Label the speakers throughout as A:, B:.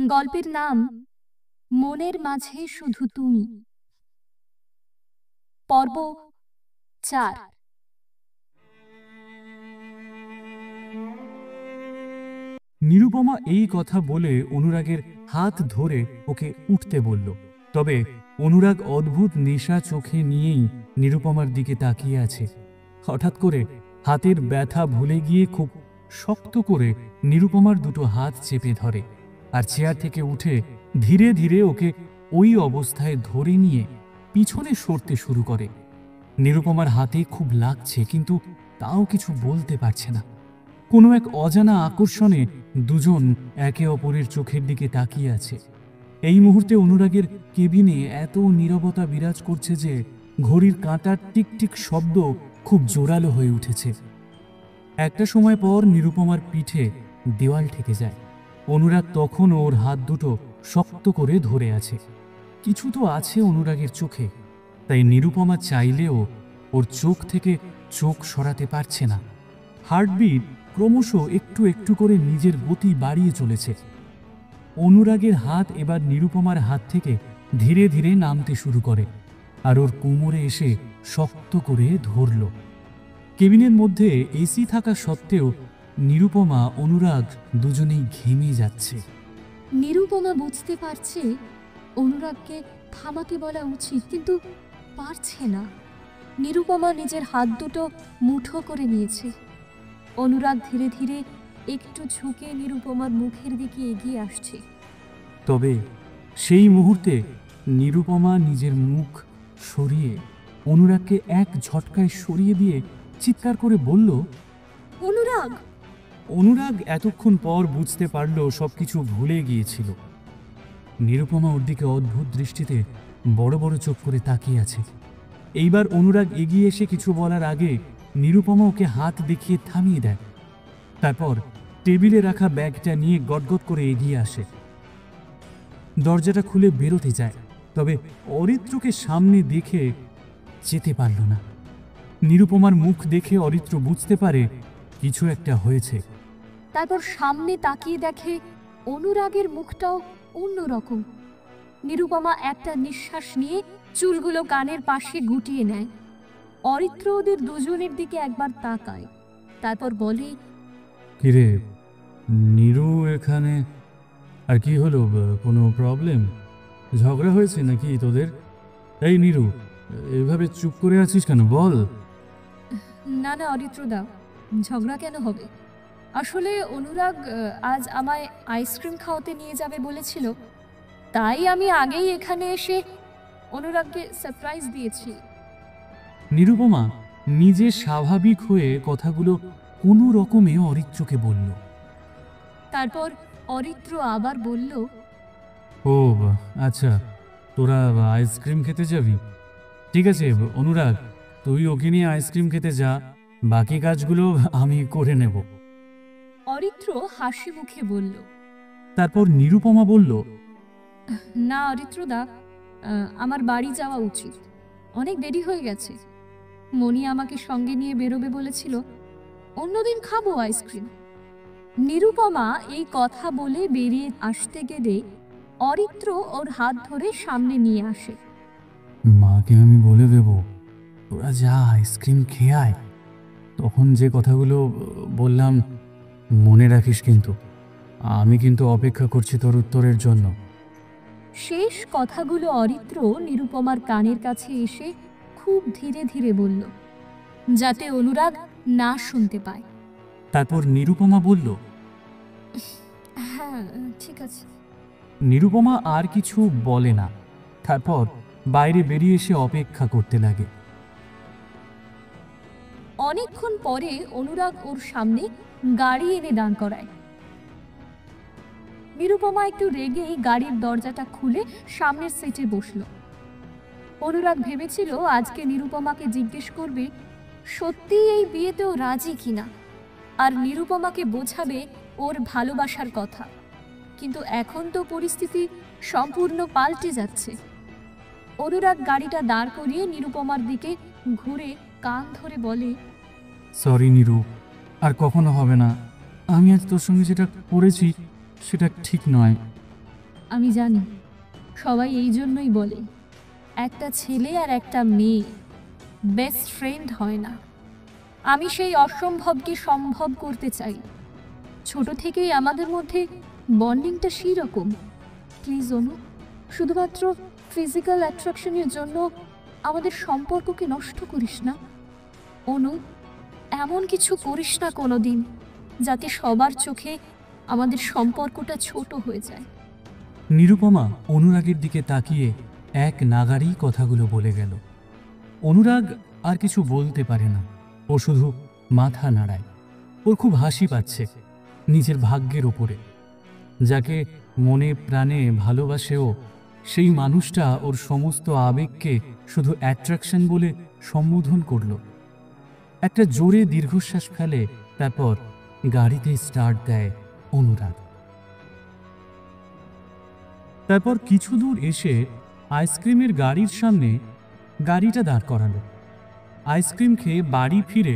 A: গল্পের নাম মনের মাঝে শুধু তুমি, পর্ব ৪।
B: নিরুপমা এই কথা বলে অনুরাগের হাত ধরে ওকে উঠতে বলল। তবে অনুরাগ অদ্ভুত নেশা চোখে নিয়েই নিরুপমার দিকে তাকিয়ে আছে। হঠাৎ করে হাতের ব্যথা ভুলে গিয়ে খুব শক্ত করে নিরুপমার দুটো হাত চেপে ধরে আর চেয়ার থেকে উঠে ধীরে ধীরে ওকে ওই অবস্থায় ধরে নিয়ে পিছনে সরতে শুরু করে। নিরুপমার হাতে খুব লাগছে, কিন্তু তাও কিছু বলতে পারছে না। কোনো এক অজানা আকর্ষণে দুজন একে অপরের চোখের দিকে তাকিয়ে আছে। এই মুহূর্তে অনুরাগের কেবিনে এত নীরবতা বিরাজ করছে যে ঘড়ির কাঁটার টিকটিক শব্দ খুব জোরালো হয়ে উঠেছে। একটা সময় পর নিরুপমার পিঠে দেওয়াল ঠেকে যায়। অনুরাগ তখন ওর হাত দুটো শক্ত করে ধরে আছে। কিছু তো আছে অনুরাগের চোখে, তাই নিরুপমা চাইলেও ওর চোখ থেকে চোখ সরাতে পারছে না। হার্টবিট ক্রমশ একটু একটু করে নিজের গতি বাড়িয়ে চলেছে। অনুরাগের হাত এবার নিরুপমার হাত থেকে ধীরে ধীরে নামতে শুরু করে আর ওর কোমরে এসে শক্ত করে ধরল। কেবিনের মধ্যে এসি থাকা সত্ত্বেও নিরুপমা অনুরাগ দুজনেই ঘেমে যাচ্ছে।
A: নিরুপমা বুঝতে পারছে অনুরাগকে থামাতে বলা উচিত, কিন্তু পারছে না। নিরুপমা নিজের হাত দুটো মুঠো করে নিয়েছে। অনুরাগ ধীরে ধীরে একটু ঝুঁকে নিরুপমার মুখের দিকে এগিয়ে আসছে।
B: তবে সেই মুহূর্তে নিরুপমা নিজের মুখ সরিয়ে অনুরাগকে এক ঝটকায় সরিয়ে দিয়ে চিৎকার করে বলল,
A: অনুরাগ!
B: অনুরাগ এতক্ষণ পর বুঝতে পারল সবকিছু ভুলে গিয়েছিল। নিরুপমা ওর দিকে অদ্ভুত দৃষ্টিতে বড় বড় চোখ করে তাকিয়ে আছে। এইবার অনুরাগ এগিয়ে এসে কিছু বলার আগে নিরুপমা ওকে হাত দেখিয়ে থামিয়ে দেয়। তারপর টেবিলে রাখা ব্যাগটা নিয়ে গটগট করে এগিয়ে আসে। দরজাটা খুলে বেরোতে যায়, তবে অরিত্রকে সামনে দেখে যেতে পারল না। নিরুপমার মুখ দেখে অরিত্র বুঝতে পারে কিছু একটা হয়েছে।
A: তারপর সামনে তাকিয়ে দেখে অনুরাগের মুখটাও অন্যরকম। নিরুপমা একটা নিঃশ্বাস নিয়ে চুলগুলো কানের পাশে গুটিয়ে নেয়। অরিত্র ওদের দুজনের দিকে একবার তাকায়, তারপর বলে,
B: কিরে নিরু এখানে? আর কি হলো, কোনো প্রবলেম? ঝগড়া হয়েছে নাকি তোদের? এই নিরু, এভাবে চুপ করে আছিস কেন, বল।
A: না না অরিত্রদা, ঝগড়া কেন হবে? আসলে অনুরাগ আজ আমায় আইসক্রিম খাওয়াতে নিয়ে যাবে বলেছিল, তাই আমি আগেই এখানে এসে অনুরাগকে সারপ্রাইজ দিয়েছি।
B: নিরুপমা নিজে স্বাভাবিক হয়ে কথাগুলো কোনো রকমে অরিত্রকে বলল।
A: তারপর অরিত্র আবার বলল,
B: ও আচ্ছা, তোরা আইসক্রিম খেতে যাবি? ঠিক আছে অনুরাগ, তুই ওকে নিয়ে আইসক্রিম খেতে যা, বাকি কাজগুলো আমি করে নেব।
A: অরিত্র হাসি মুখে বলল।
B: তারপর নিরুপমা বলল,
A: না অরিত্রদা, আমার বাড়ি যাওয়া উচিত, অনেক দেরি হয়ে গেছে। মনি আমাকে সঙ্গে নিয়ে বেরোবে বলেছিল, অন্যদিন খাবো আইসক্রিম। নিরুপমা এই কথা বলে বেরিয়ে আসতে গেলে অরিত্র ওর হাত ধরে সামনে নিয়ে আসে।
B: মাকে আমি বলে দেব, তোরা যা আইসক্রিম খেয়ে আয়। তখন যে কথাগুলো বললাম মনে রাখিস, কিন্তু আমি কিন্তু অপেক্ষা করছি তোর উত্তরের জন্য।
A: শেষ কথাগুলো অরিত্র নিরুপমার কানের কাছে এসে খুব ধীরে ধীরে বলল, যাতে অনুরাগ না শুনতে পায়।
B: তারপর নিরুপমা বলল,
A: হ্যাঁ ঠিক আছে।
B: নিরুপমা আর কিছু বলে না। তারপর বাইরে বেরিয়ে এসে অপেক্ষা করতে লাগে।
A: অনেকক্ষণ পরে অনুরাগ ওর সামনে গাড়ি এনে দাঁড় করায়। নিরুপমা একটু রেগেই গাড়ির দরজাটা খুলে সামনের সিটে বসলো। অনুরাগ ভেবেছিল আজকে নিরুপমাকে জিজ্ঞেস করবে সত্যি এই বিয়েতেও রাজি কিনা, আর নিরুপমাকে বোঝাবে ওর ভালোবাসার কথা। কিন্তু এখন তো পরিস্থিতি সম্পূর্ণ পাল্টে যাচ্ছে। অনুরাগ গাড়িটা দাঁড় করিয়ে নিরুপমার দিকে ঘুরে কান ধরে বলে,
B: সরি নিরু, আর কখনো হবে না। আমি আজ তোর সঙ্গে যেটা করেছি সেটা ঠিক নয়।
A: আমি জানি সবাই এই জন্যই বলে একটা ছেলে আর একটা মেয়ে বেস্ট ফ্রেন্ড হয় না। আমি সেই অসম্ভবকে সম্ভব করতে চাই। ছোট থেকেই আমাদের মধ্যে বন্ডিংটা সেই রকম। প্লিজ অনু, শুধুমাত্র ফিজিক্যাল অ্যাট্রাকশনের জন্য আমাদের সম্পর্ককে নষ্ট করিস না। অনু, এমন কিছু করিস না কোনোদিন যাতে সবার চোখে আমাদের সম্পর্কটা ছোট হয়ে যায়।
B: নিরুপমা অনুরাগের দিকে তাকিয়ে এক নাগারেই কথাগুলো বলে গেল। অনুরাগ আর কিছু বলতে পারে না, ও শুধু মাথা নাড়ায়। ওর খুব হাসি পাচ্ছে নিজের ভাগ্যের ওপরে। যাকে মনে প্রাণে ভালোবাসে ও, সেই মানুষটা ওর সমস্ত আবেগকে শুধু অ্যাট্রাকশন বলে সম্বোধন করল। একটা জোরে দীর্ঘশ্বাস ফেলে, তারপর গাড়িতে স্টার্ট দেয় অনুরাগ। তারপর কিছু দূর এসে আইসক্রিমের গাড়ির সামনে গাড়িটা দাঁড় করালো। আইসক্রিম খেয়ে বাড়ি ফিরে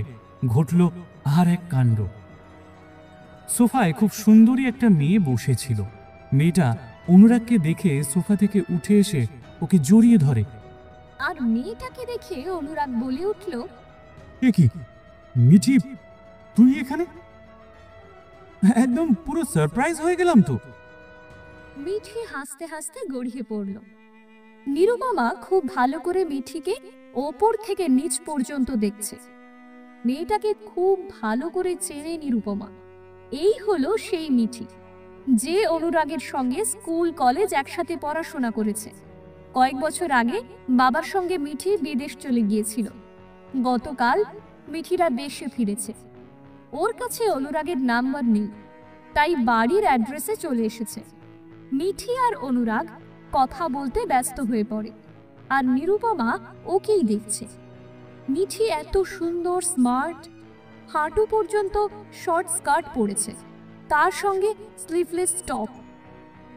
B: ঘটল আর এক কাণ্ড। সোফায় খুব সুন্দরী একটা মেয়ে বসেছিল। মেয়েটা অনুরাগকে দেখে সোফা থেকে উঠে এসে ওকে জড়িয়ে ধরে।
A: আর মেয়েটাকে দেখে অনুরাগ বলে উঠল,
B: এ কি মিঠি, তুই এখানে? একদম পুরো সারপ্রাইজ হয়ে গেলাম তো।
A: মিঠি হাসতে হাসতে গড়িয়ে পড়ল। নিরুপমা খুব ভালো করে মিঠিকে ওপর থেকে নিচ পর্যন্ত দেখছে। মেয়েটাকে খুব ভালো করে চেনে নিরুপমা। এই হলো সেই মিঠি যে অনুরাগের সঙ্গে স্কুল কলেজ একসাথে পড়াশোনা করেছে। কয়েক বছর আগে বাবার সঙ্গে মিঠি বিদেশ চলে গিয়েছিল। গতকাল মিঠিরা দেশে ফিরেছে। ওর কাছে অনুরাগের নাম্বার নেই, তাই বাড়ির অ্যাড্রেসে চলে এসেছে। মিঠি আর অনুরাগ কথা বলতে ব্যস্ত হয়ে পড়ে, আর নিরুপমা ওকেই দেখছে। মিঠি এত সুন্দর, স্মার্ট, হাঁটু পর্যন্ত শর্ট স্কার্ট পরেছে, তার সঙ্গে স্লিভলেস টপ,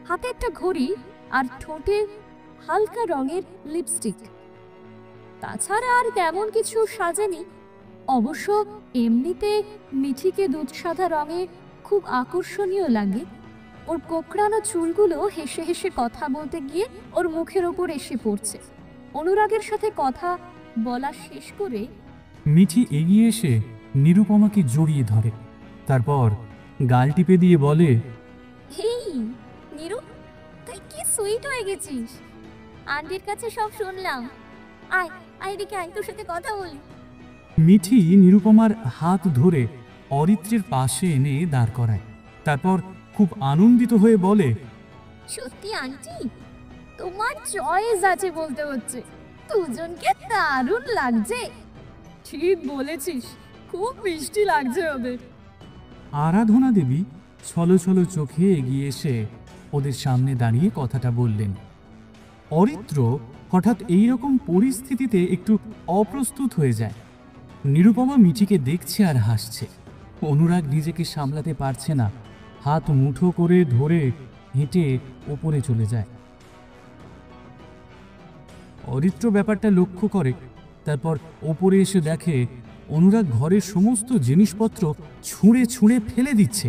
A: হাতে একটা ঘড়ি আর ঠোঁটে হালকা রঙের লিপস্টিক। তাছাড়া আর তেমন কিছু সাজেনি। অবশ্য এমনিতে মিঠিকে দুধ সাদা রঙে খুব আকর্ষণীয় লাগে। ওর কোঁকড়ানো চুলগুলো হেসে হেসে কথা বলতে গিয়ে ওর মুখের ওপর এসে পড়ছে। অনুরাগের সাথে কথা বলা শেষ করে
B: মিঠি এগিয়ে এসে নিরুপমাকে জড়িয়ে ধরে, তারপর গাল টিপে দিয়ে বলে,
A: হেই নিরু, তুই কি সুইট হয়ে গেছিস। আন্টির কাছে সব শুনলাম। আয় আয়, এদিকে আয়, তোর সাথে কথা বলি।
B: মিঠি নিরুপমার হাত ধরে অরিত্রের পাশে এনে দাঁড় করায়। তারপর খুব আনন্দিত হয়ে বলে,
A: সত্যি আন্টি, তোমার চয়েস আছে বলতে হচ্ছে। দুজনকে দারুণ লাগছে। ঠিক বলেছিস, খুব মিষ্টি লাগছে ওদের।
B: আরাধনা দেবী ছলো ছলো চোখে এগিয়ে এসে ওদের সামনে দাঁড়িয়ে কথাটা বললেন। অরিত্র হঠাৎ এইরকম পরিস্থিতিতে একটু অপ্রস্তুত হয়ে যায়। নিরুপমা মিঠিকে দেখছে আর হাসছে। অনুরাগ নিজেকে সামলাতে পারছে না, হাত মুঠো করে ধরে হেঁটে ওপরে চলে যায়। অরিত্র ব্যাপারটা লক্ষ্য করে, তারপর ওপরে এসে দেখে অনুরাগ ঘরের সমস্ত জিনিসপত্র ছুঁড়ে ছুঁড়ে ফেলে দিচ্ছে।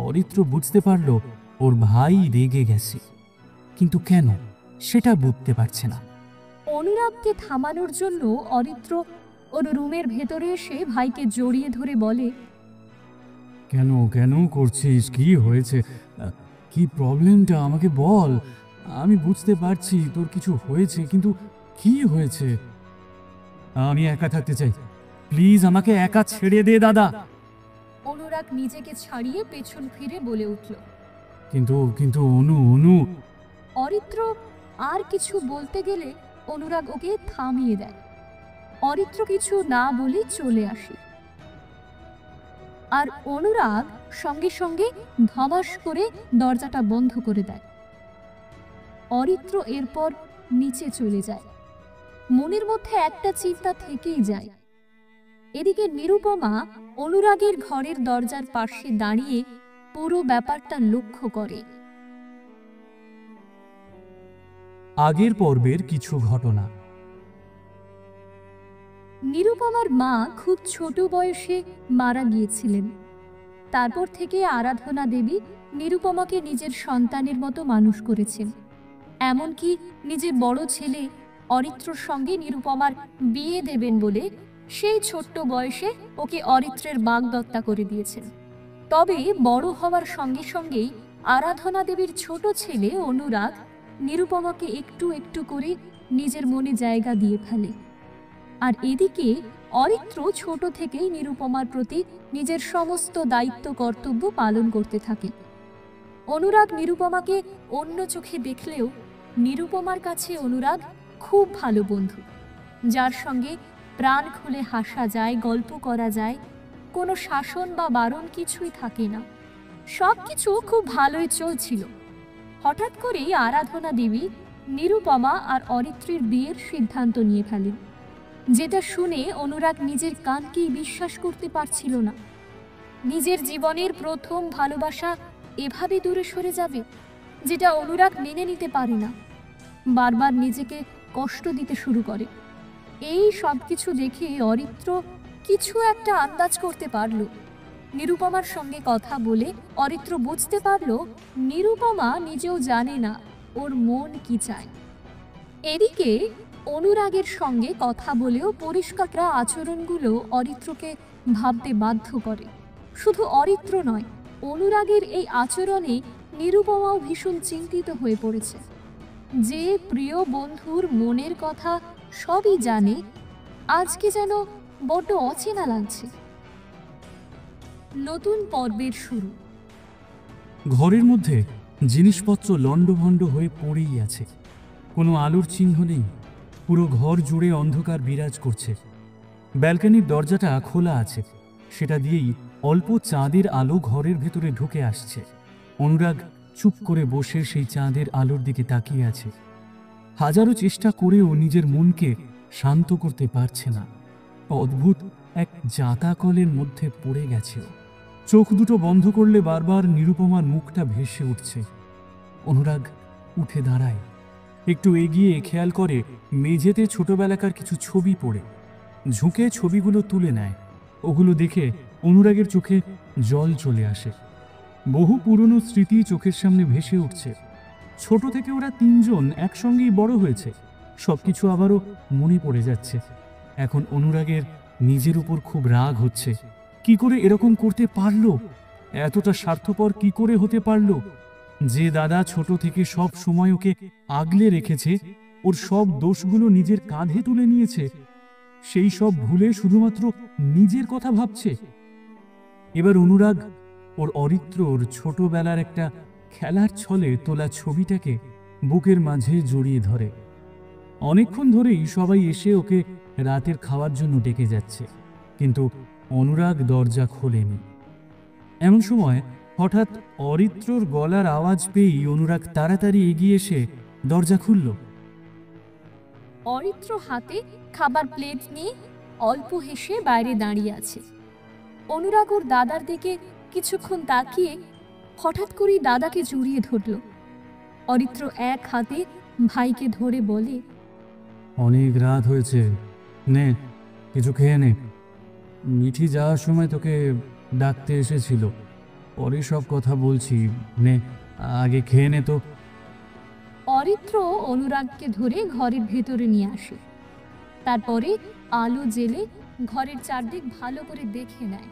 B: অরিত্র বুঝতে পারল ওর ভাই রেগে গেছে, কিন্তু কেন সেটা বুঝতে পারছে না।
A: অনুরাগকে থামানোর জন্য অরিত্র ওর রুমের ভেতরে এসে ভাইকে জড়িয়ে ধরে বলে,
B: কেন কেন করছিস? কি হয়েছে? কি প্রবলেমটা আমাকে বল। আমি বুঝতে পারছি তোর কিছু হয়েছে, কিন্তু কি হয়েছে? আমি একা থাকতে চাই, প্লিজ আমাকে একা ছেড়ে দে দাদা।
A: অনুরাগ নিজেকে ছাড়িয়ে পেছন ফিরে বলে উঠল।
B: কিন্তু কিন্তু অনু অনু
A: অরিত্র আর কিছু বলতে গেলে অনুরাগ ওকে থামিয়ে দেয়। অরিত্র কিছু না বলে চলে আসে, আর অনুরাগ সঙ্গে সঙ্গে ধমাস করে দরজাটা বন্ধ করে দেয়। অরিত্র এরপর নিচে চলে যায়। মনের মধ্যে একটা চিন্তা থেকেই যায়। এদিকে নিরুপমা অনুরাগের ঘরের দরজার পাশে দাঁড়িয়ে পুরো ব্যাপারটা লক্ষ্য করে।
B: আগের পর্বের কিছু ঘটনা।
A: নিরুপমার মা খুব ছোট বয়সে মারা গিয়েছিলেন। তারপর থেকে আরাধনা দেবী নিরুপমাকে নিজের সন্তানের মতো মানুষ করেছেন। এমনকি নিজের বড় ছেলে অরিত্রর সঙ্গে নিরুপমার বিয়ে দেবেন বলে সেই ছোট্ট বয়সে ওকে অরিত্রের বাগদত্তা করে দিয়েছেন। তবে বড় হওয়ার সঙ্গে সঙ্গেই আরাধনা দেবীর ছোট ছেলে অনুরাগ নিরুপমাকে একটু একটু করে নিজের মনে জায়গা দিয়ে ফেলে। আর এদিকে অরিত্র ছোট থেকেই নিরুপমার প্রতি নিজের সমস্ত দায়িত্ব কর্তব্য পালন করতে থাকে। অনুরাগ নিরুপমাকে অন্য চোখে দেখলেও নিরুপমার কাছে অনুরাগ খুব ভালো বন্ধু, যার সঙ্গে প্রাণ খুলে হাসা যায়, গল্প করা যায়। কোনো শাসন বা বারণ কিছুই থাকে না, সব কিছু খুব ভালোই চলছিল। হঠাৎ করেই আরাধনা দেবী নিরুপমা আর অরিত্রের বিয়ের সিদ্ধান্ত নিয়ে ফেলেন, যেটা শুনে অনুরাগ নিজের কানকেই বিশ্বাস করতে পারছিল না। নিজের জীবনের প্রথম ভালোবাসা এভাবে দূরে সরে যাবে, যেটা অনুরাগ মেনে নিতে পারে না। বারবার নিজেকে কষ্ট দিতে শুরু করে। এই সব কিছু দেখে অরিত্র কিছু একটা আন্দাজ করতে পারল। নিরুপমার সঙ্গে কথা বলে অরিত্র বুঝতে পারল নিরুপমা নিজেও জানে না ওর মন কি চায়। এদিকে অনুরাগের সঙ্গে কথা বলেও পরিষ্কার আচরণগুলো অরিত্রকে ভাবতে বাধ্য করে। শুধু অরিত্র নয়, অনুরাগের এই আচরণে নিরুপমাও ভীষণ চিন্তিত হয়ে পড়েছে। যে প্রিয় বন্ধুর মনের কথা সবই জানে, আজকে যেন বড্ড অচেনা লাগছে। নতুন পর্বের শুরু।
B: ঘরের মধ্যে জিনিসপত্র লণ্ডভণ্ড হয়ে পড়েই আছে, কোনো আলোর চিহ্ন নেই। পুরো ঘর জুড়ে অন্ধকার বিরাজ করছে। ব্যালকনির দরজাটা খোলা আছে, সেটা দিয়েই অল্প চাঁদের আলো ঘরের ভেতরে ঢুকে আসছে। অনুরাগ চুপ করে বসে সেই চাঁদের আলোর দিকে তাকিয়ে আছে। হাজারো চেষ্টা করেও নিজের মনকে শান্ত করতে পারছে না। অদ্ভুত এক জাঁতাকলের মধ্যে পড়ে গেছে। চোখ দুটো বন্ধ করলে বারবার নিরুপমার মুখটা ভেসে উঠছে। অনুরাগ উঠে দাঁড়ায়, একটু এগিয়ে খেয়াল করে মেঝেতে ছোটবেলাকার কিছু ছবি পড়ে। ঝুঁকে ছবিগুলো তুলে নেয়। ওগুলো দেখে অনুরাগের চোখে জল চলে আসে। বহু পুরনো স্মৃতি চোখের সামনে ভেসে উঠছে। ছোট থেকে ওরা তিনজন একসঙ্গেই বড় হয়েছে, সবকিছু আবারও মনে পড়ে যাচ্ছে। এখন অনুরাগের নিজের উপর খুব রাগ হচ্ছে। কি করে এরকম করতে পারলো? এতটা স্বার্থপর কি করে হতে পারলো? যে দাদা ছোট থেকে সব সময় ওকে আগলে রেখেছে, ওর সব দোষগুলো নিজের কাঁধে তুলে নিয়েছে, সেই সব ভুলে শুধুমাত্র নিজের কথা ভাবছে। এবার অনুরাগ ওর অরিত্রর ছোটবেলার একটা খেলার ছলে তোলা ছবিটাকে বুকের মাঝে জড়িয়ে ধরে। অনেকক্ষণ ধরেই সবাই এসে ওকে রাতের খাওয়ার জন্য ডেকে যাচ্ছে, কিন্তু অনুরাগ দরজা খোলেনি। এমন সময় হঠাৎ অরিত্রর গলার আওয়াজ পেয়েই অনুরাগ তাড়াতাড়ি এগিয়ে এসে দরজা খুলল।
A: অরিত্র হাতে খাবার প্লেট নিয়ে অল্প হেসে বাইরে দাঁড়িয়ে আছে। অনুরাগ ওর দাদার দিকে কিছুক্ষণ তাকিয়ে হঠাৎ করেই দাদাকে জড়িয়ে ধরল। অরিত্র এক হাতে ভাইকে ধরে বলে,
B: অনেক রাত হয়েছে, নে কিছু খেয়ে নে। মিঠি যাওয়ার সময় তোকে ডাকতে এসেছিল, পরে সব কথা বলছি, নে আগে খেয়ে নে তো।
A: অরিত্র অনুরাগকে ধরে ঘরের ভেতরে নিয়ে আসে। তারপরে আলো জেলে ঘরের চারদিক ভালো করে দেখে নেয়।